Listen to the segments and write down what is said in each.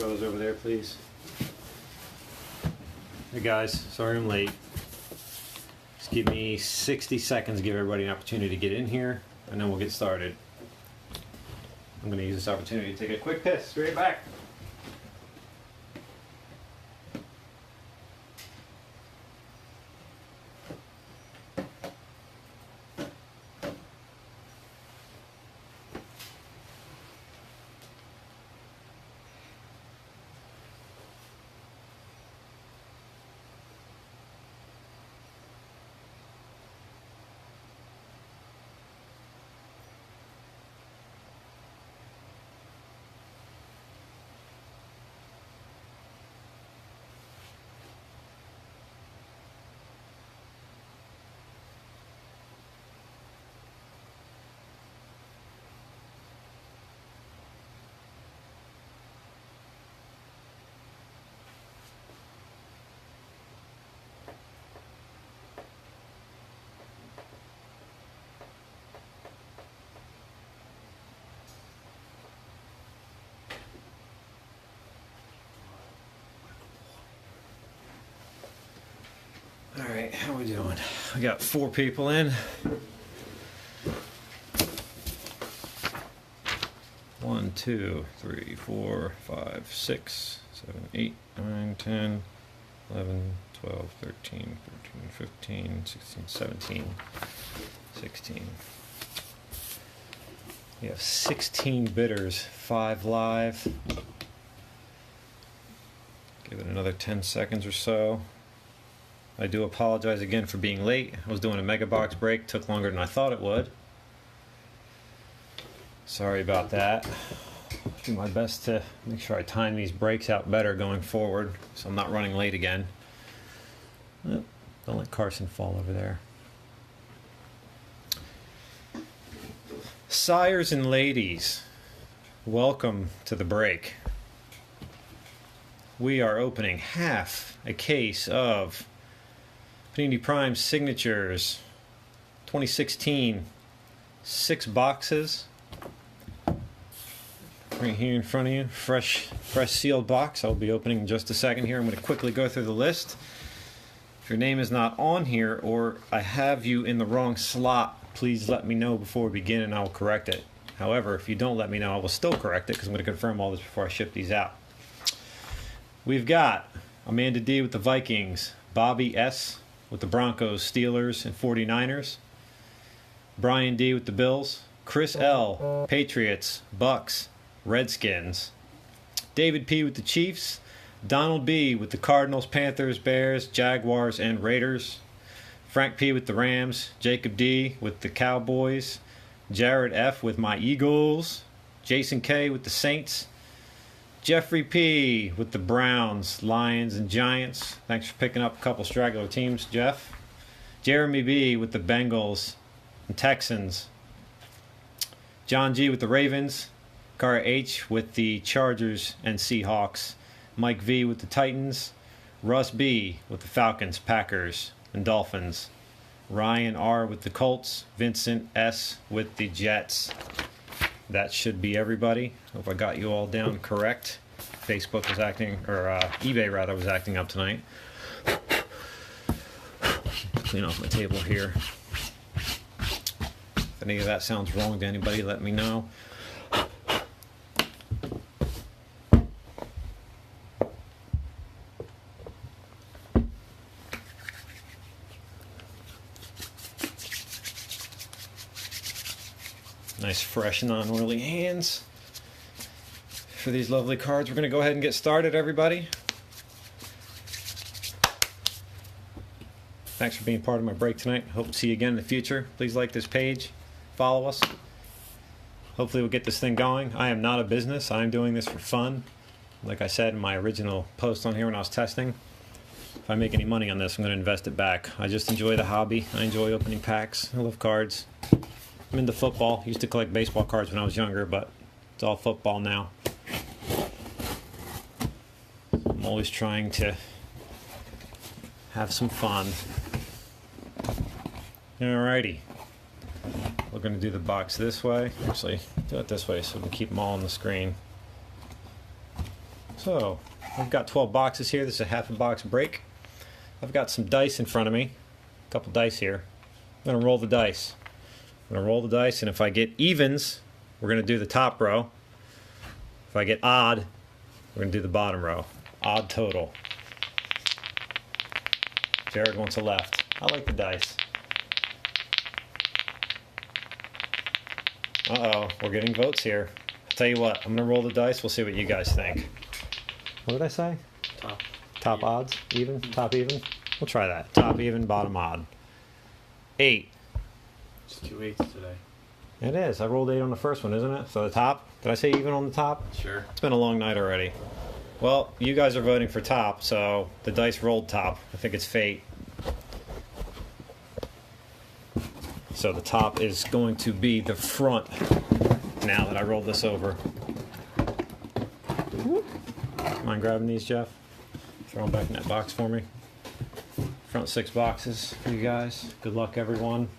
throw those over there, please. Hey guys, sorry I'm late. Just give me 60 seconds to give everybody an opportunity to get in here, and then we'll get started. I'm going to use this opportunity to take a quick piss. Straight back. All right, how we doing? We got 4 people in. 1, 2, 3, 4, 5, 6, 7, 8, 9, 10, 11, 12, 13, 14, 15, 16, 17, 16. We have 16 bidders, 5 live. Give it another 10 seconds or so. I do apologize again for being late. I was doing a mega box break, took longer than I thought it would. Sorry about that. I'll do my best to make sure I time these breaks out better going forward so I'm not running late again. Oh, don't let Carson fall over there. Sires and ladies, welcome to the break. We are opening half a case of Panini Prime Signatures 2016, 6 boxes right here in front of you. Fresh sealed box. I'll be opening in just a second here. I'm going to quickly go through the list. If your name is not on here or I have you in the wrong slot, please let me know before we begin and I will correct it. However, if you don't let me know, I will still correct it because I'm going to confirm all this before I ship these out. We've got Amanda D with the Vikings, Bobby S with the Broncos, Steelers, and 49ers. Brian D with the Bills. Chris L, Patriots, Bucks, Redskins. David P with the Chiefs. Donald B with the Cardinals, Panthers, Bears, Jaguars, and Raiders. Frank P with the Rams. Jacob D with the Cowboys. Jared F with my Eagles. Jason K with the Saints. Jeffrey P with the Browns, Lions, and Giants. Thanks for picking up a couple straggler teams, Jeff. Jeremy B with the Bengals and Texans. John G with the Ravens. Cara H with the Chargers and Seahawks. Mike V with the Titans. Russ B with the Falcons, Packers, and Dolphins. Ryan R with the Colts. Vincent S with the Jets. That should be everybody. Hope I got you all down correct. Facebook was acting, or eBay rather, was acting up tonight. Clean off my table here. If any of that sounds wrong to anybody, let me know. Nice, fresh, non-oily hands for these lovely cards. We're going to go ahead and get started, everybody. Thanks for being part of my break tonight. Hope to see you again in the future. Please like this page. Follow us. Hopefully we'll get this thing going. I am not a business. I'm doing this for fun. Like I said in my original post on here when I was testing, if I make any money on this, I'm going to invest it back. I just enjoy the hobby. I enjoy opening packs. I love cards. I'm into football. Used to collect baseball cards when I was younger, but it's all football now. I'm always trying to have some fun. Alrighty. We're going to do the box this way. Actually, do it this way so we can keep them all on the screen. So, I've got 12 boxes here. This is a half a box break. I've got some dice in front of me. A couple dice here. I'm going to roll the dice. I'm going to roll the dice, and if I get evens, we're going to do the top row. If I get odd, we're going to do the bottom row. Odd total. Jared wants a left. I like the dice. Uh-oh, we're getting votes here. I'll tell you what, I'm going to roll the dice. We'll see what you guys think. What did I say? Top even. Odds? Even? Top even? We'll try that. Top even, bottom odd. 8. It's 2 8s today. It is. I rolled 8 on the first one, isn't it? So the top. Did I say even on the top? Sure. It's been a long night already. Well, you guys are voting for top, so the dice rolled top. I think it's fate. So the top is going to be the front now that I rolled this over. Mind grabbing these, Jeff? Throw them back in that box for me. Front 6 boxes for you guys. Good luck, everyone.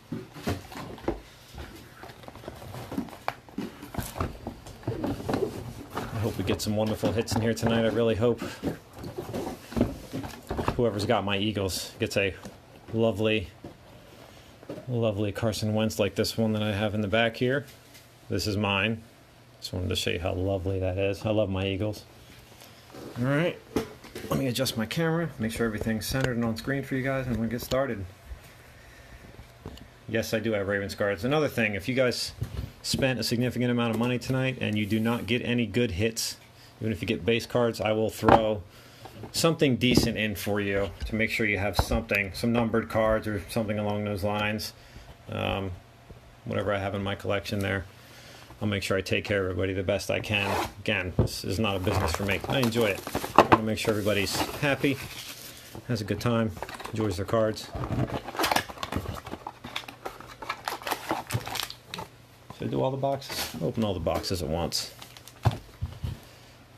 I hope we get some wonderful hits in here tonight. I really hope whoever's got my Eagles gets a lovely Carson Wentz like this one that I have in the back here. This is mine. Just wanted to show you how lovely that is. I love my Eagles. All right, let me adjust my camera, make sure everything's centered and on screen for you guys, and we'll get started. Yes, I do have Ravens cards. Another thing, if you guys spent a significant amount of money tonight and you do not get any good hits, even if you get base cards, I will throw something decent in for you to make sure you have something, some numbered cards or something along those lines. Whatever I have in my collection there, I'll make sure I take care of everybody the best I can. Again, this is not a business for me. I enjoy it. I want to make sure everybody's happy, has a good time, enjoys their cards. Should I do all the boxes? Open all the boxes at once.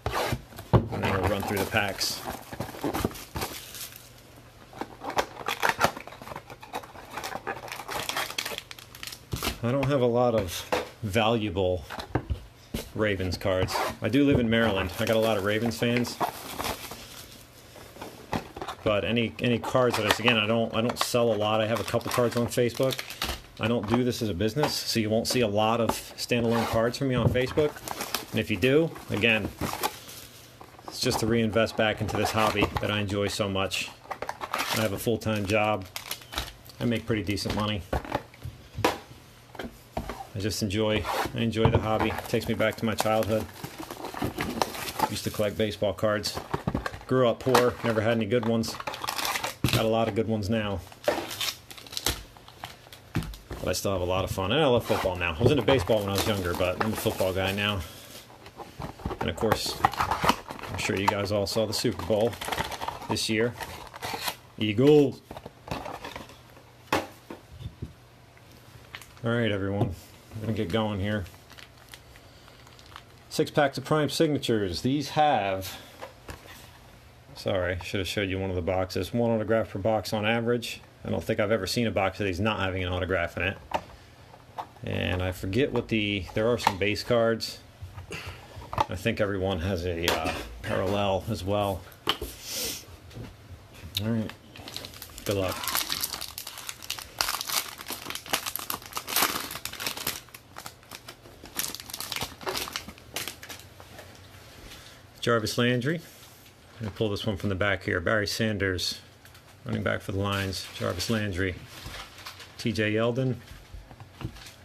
And then we'll run through the packs. I don't have a lot of valuable Ravens cards. I do live in Maryland. I got a lot of Ravens fans. But any cards that I don't sell a lot. I have a couple cards on Facebook. I don't do this as a business, so you won't see a lot of standalone cards from me on Facebook. And if you do, again, it's just to reinvest back into this hobby that I enjoy so much. I have a full-time job. I make pretty decent money. I enjoy the hobby. It takes me back to my childhood. Used to collect baseball cards. Grew up poor, never had any good ones. Got a lot of good ones now. But I still have a lot of fun. And I love football now. I was into baseball when I was younger, but I'm a football guy now. And of course, I'm sure you guys all saw the Super Bowl this year. Eagles. All right, everyone. I'm going to get going here. 6 packs of Prime Signatures. These have... Sorry, should have showed you one of the boxes. 1 autograph per box on average. I don't think I've ever seen a box of these not having an autograph in it. And I forget what there are some base cards. I think everyone has a parallel as well. All right. Good luck. Jarvis Landry. I'm going to pull this one from the back here. Barry Sanders, running back for the Lions. Jarvis Landry. TJ Yeldon.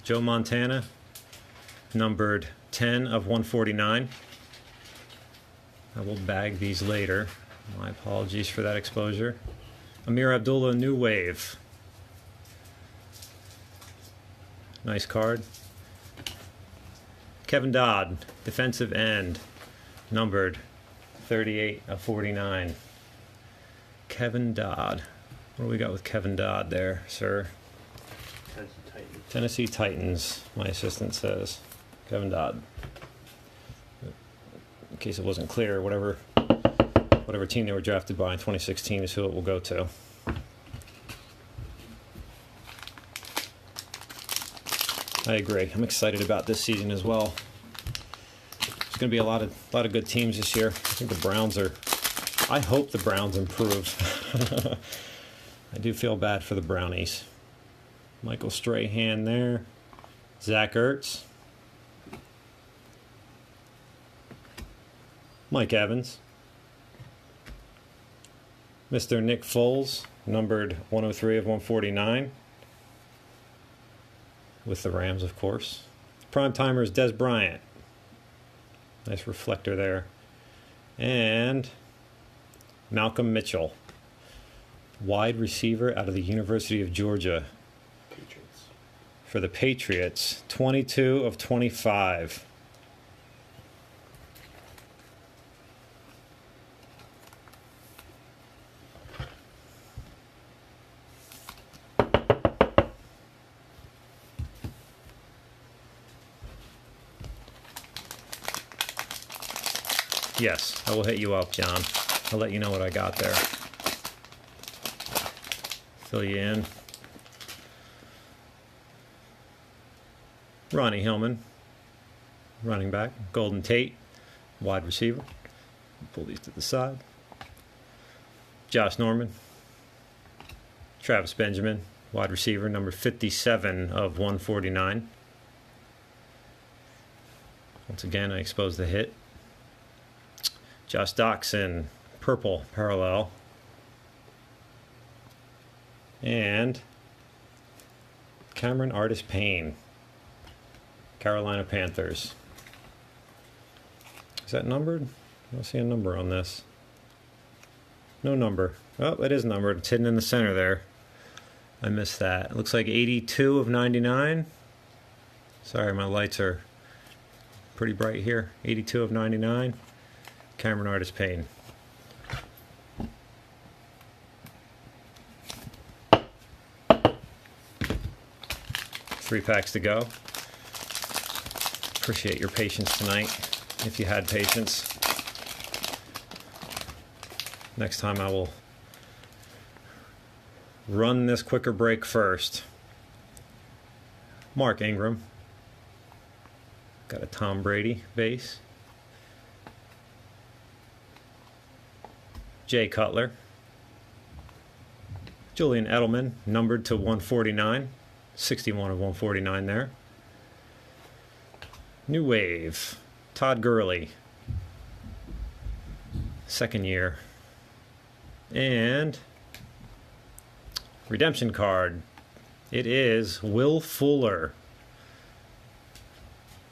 Joe Montana, numbered 10 of 149. I will bag these later. My apologies for that exposure. Amir Abdullah, New Wave. Nice card. Kevin Dodd, defensive end, numbered 38 of 49. Kevin Dodd. What do we got with Kevin Dodd there, sir? Tennessee Titans, my assistant says. Kevin Dodd. In case it wasn't clear, whatever team they were drafted by in 2016 is who it will go to. I agree. I'm excited about this season as well. going to be a lot of good teams this year. I think the Browns are. I hope the Browns improve. I do feel bad for the Brownies. Michael Strahan there. Zach Ertz. Mike Evans. Mr. Nick Foles, numbered 103 of 149. With the Rams, of course. Prime timers, Des Bryant. Nice reflector there. And Malcolm Mitchell, wide receiver out of the University of Georgia. Patriots. For the Patriots, 22 of 25. Yes, I will hit you up, John. I'll let you know what I got there. Fill you in. Ronnie Hillman, running back. Golden Tate, wide receiver. Pull these to the side. Josh Norman. Travis Benjamin, wide receiver, number 57 of 149. Once again, I exposed the hit. Josh Doxson, purple parallel. And Cameron Artis Payne, Carolina Panthers. Is that numbered? I don't see a number on this. No number. Oh, it is numbered. It's hidden in the center there. I missed that. It looks like 82 of 99. Sorry, my lights are pretty bright here. 82 of 99. Cameron Artis Payne. Three packs to go. Appreciate your patience tonight, if you had patience. Next time I will run this quicker break first. Mark Ingram. Got a Tom Brady base. Jay Cutler. Julian Edelman, numbered to 149. 61 of 149 there. New Wave. Todd Gurley. Second year. And redemption card. It is Will Fuller.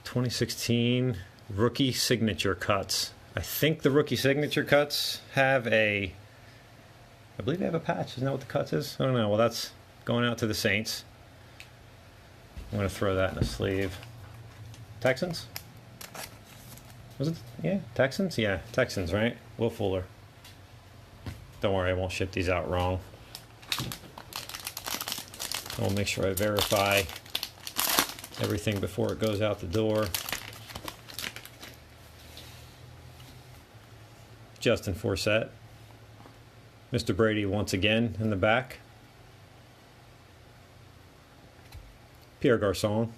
2016 rookie signature cuts. I think the rookie signature cuts have I believe they have a patch. Isn't that what the cuts is? I don't know. Well, that's going out to the Saints. I'm going to throw that in a sleeve. Texans? Was it? Yeah, Texans? Yeah, Texans, right? Will Fuller. Don't worry, I won't ship these out wrong. I'll make sure I verify everything before it goes out the door. Justin Forsett. Mr. Brady once again in the back. Pierre Garçon.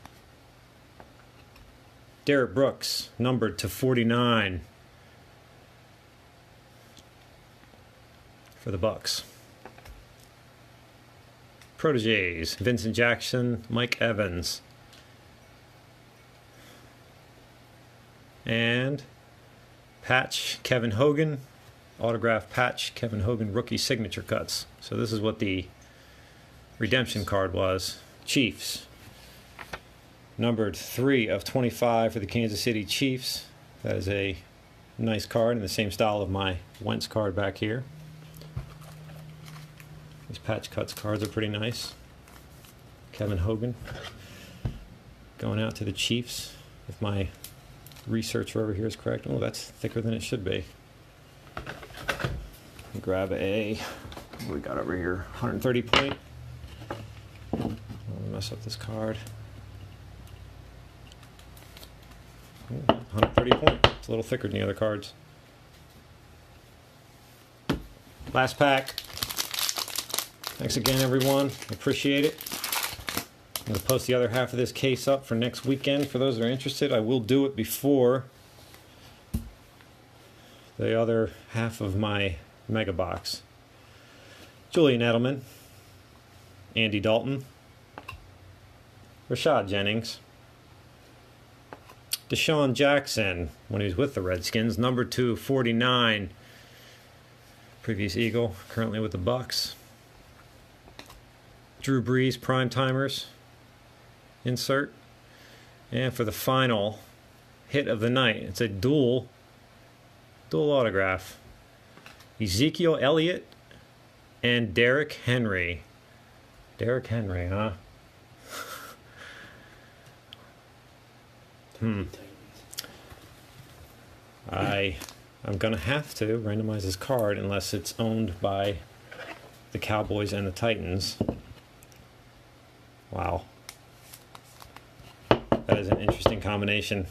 Derek Brooks, numbered to 49 for the Bucks. Proteges, Vincent Jackson, Mike Evans. And patch, Kevin Hogan. Autograph patch, Kevin Hogan rookie signature cuts. So this is what the redemption card was. Chiefs. Numbered 3 of 25 for the Kansas City Chiefs. That is a nice card in the same style of my Wentz card back here. These patch cuts cards are pretty nice. Kevin Hogan going out to the Chiefs, if my research over here is correct. Oh, that's thicker than it should be. Grab what do we got over here? 130 point. I'll mess up this card. 130 point. It's a little thicker than the other cards. Last pack. Thanks again, everyone. Appreciate it. I'm going to post the other half of this case up for next weekend. For those that are interested, I will do it before the other half of my mega box. Julian Edelman, Andy Dalton, Rashad Jennings, Deshaun Jackson when he was with the Redskins, number 249, previous Eagle, currently with the Bucks. Drew Brees, prime timers, insert. And for the final hit of the night, it's a dual autograph. Ezekiel Elliott and Derrick Henry. Derrick Henry, huh? I'm going to have to randomize this card unless it's owned by the Cowboys and the Titans. Wow. That is an interesting combination.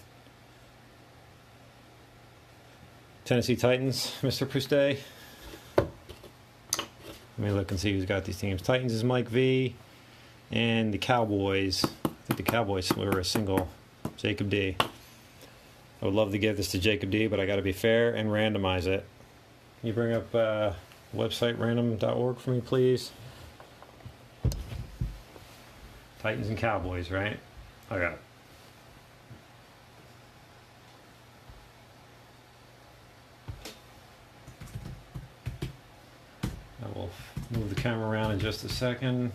Tennessee Titans, Mr. Proustay. Let me look and see who's got these teams. Titans is Mike V. And the Cowboys, I think the Cowboys were a single Jacob D. I would love to give this to Jacob D, but I got to be fair and randomize it. Can you bring up website random.org for me, please? Titans and Cowboys, right? I got it. I will move the camera around in just a second.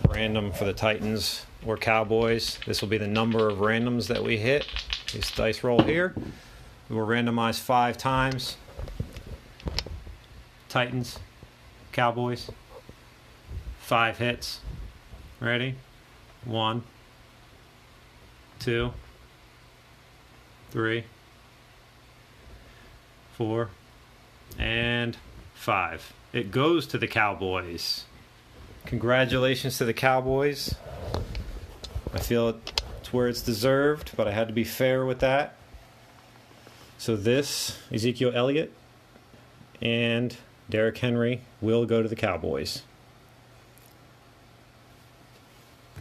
Random for the Titans or Cowboys. This will be the number of randoms that we hit. This dice roll here. We will randomize 5 times. Titans, Cowboys. 5 hits. Ready? 1, 2, 3, 4, and 5. It goes to the Cowboys. Congratulations to the Cowboys. I feel it's where it's deserved, but I had to be fair with that. So this, Ezekiel Elliott and Derrick Henry, will go to the Cowboys.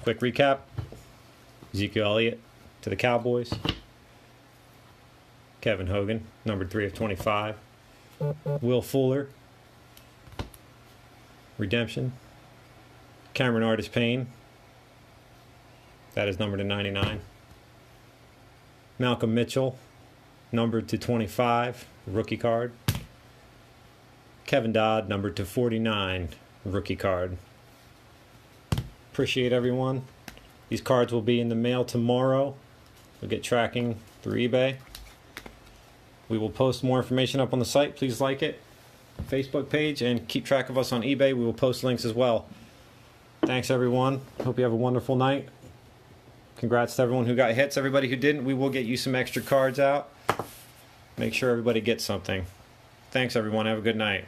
Quick recap. Ezekiel Elliott to the Cowboys. Kevin Hogan, numbered 3 of 25. Will Fuller, redemption. Cameron Artis Payne, that is numbered to 99. Malcolm Mitchell, numbered to 25, rookie card. Kevin Dodd, numbered to 49, rookie card. Appreciate everyone. These cards will be in the mail tomorrow. We'll get tracking through eBay. We will post more information up on the site. Please like it, Facebook page, and keep track of us on eBay. We will post links as well. Thanks, everyone. Hope you have a wonderful night. Congrats to everyone who got hits. Everybody who didn't, we will get you some extra cards out. Make sure everybody gets something. Thanks, everyone. Have a good night.